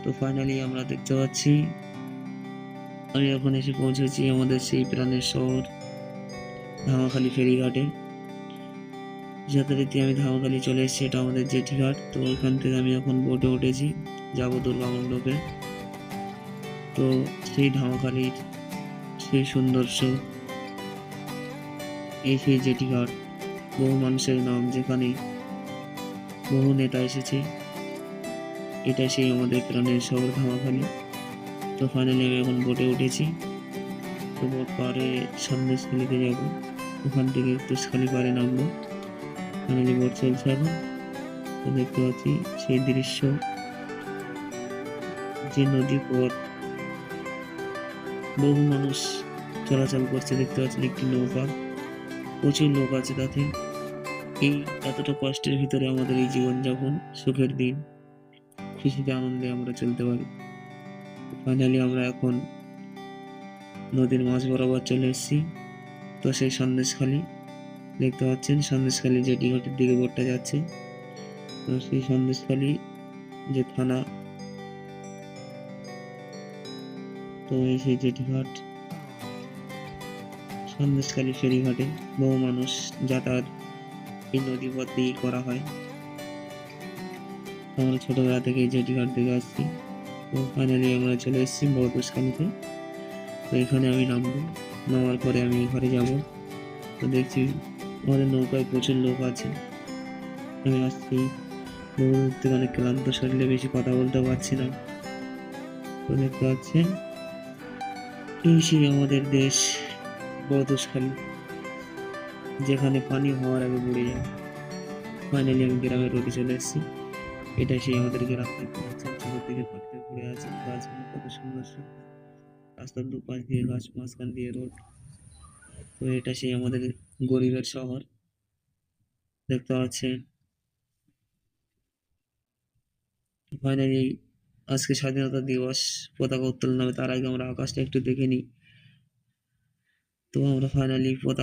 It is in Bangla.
তো ফাইনালি আমরা দেখতে পাচ্ছি আমি এখন এসে পৌঁছেছি আমাদের সেই প্রাণের শহর ধামাখালি ফেরিঘাটে। যথারীতি আমি ধামাখালি চলে এসেছি, এটা আমাদের জেটি ঘাট। তো ওইখান থেকে আমি এখন বোটে উঠেছি, যাবো দুর্গা মণ্ডপে। তো সেই ধামাখালির সেই সৌন্দর্য, এই সেই জেটি ঘাট, বহু মানুষের নাম, যেখানে বহু নেতা এসেছে। এটা সেই আমাদের প্রাণের শহর ধামাখালি। তো ফাইনালি আমি এখন বোটে উঠেছি। তো বোট পাড়ে সন্দেশখালিতে যাব, ওখান থেকে তুষখালি পাড়ে নামবো। ফাইনালি বোট চলছে এখন। তো দেখতে পাচ্ছি সেই দৃশ্য, যে নদী পথ, বহু মানুষ চলাচল করছে। দেখতে পাচ্ছি একটি নৌকা, প্রচুর লোক আছে তাতে। এই এতটা কষ্টের ভিতরে আমাদের এই জীবনযাপন, সুখের দিন, খুশিতে আনন্দে আমরা চলতে পারি। ফাইনালি আমরা এখন নদীর মাঝ বরাবর চলে এসেছি। তো সেই সন্দেশখালি দেখতে পাচ্ছেন, সন্দেশখালি জেটি ঘাটের দিকে বোটটা যাচ্ছে। তো সেই সন্দেশখালি যে থানা, তো এই সেই জেটি ঘাট, সন্দেশখালি ফেরিঘাটে বহু মানুষ যাতায়াত এই নদী পথ দিয়েই করা হয়। আমরা ছোটবেলা থেকে এই জেটি ঘাট থেকে আসছি। তো ফাইনালি আমরা চলে এসেছি বড়তুষখালিতে। তো এখানে আমি নামবো, নামার পরে আমি ঘরে যাব। তো দেখছি আমাদের নৌকায় প্রচুর লোক আছে। আমি আসছি বহু দূর থেকে, অনেক ক্লান্ত শরীরে, বেশি কথা বলতে পারছি না। তো দেখতে পাচ্ছেন এই সেই আমাদের দেশ বড়তুষখালি, যেখানে পানি হওয়ার আগে বুড়ে যায়। ফাইনালি আমি গ্রামের রোডে চলে এসেছি। এটা সেই আমাদের গ্রাম। দেখতে পাচ্ছেন চতুর্দিকে পাখিতে ঘুরে আছে, গাছগুলো কত সুন্দর সুন্দর, রাস্তার দুপাশ দিয়ে গাছ, মাঝখান দিয়ে রোড। তো এটা সেই আমাদের গরিবের শহর, দেখতে পাচ্ছেন। ফাইনালি আজকে স্বাধীনতা দিবস, পতাকা উত্তোলন হবে। তার আগে আমরা আকাশটা একটু দেখে নিই। তো আমরা ফাইনালি পতাকা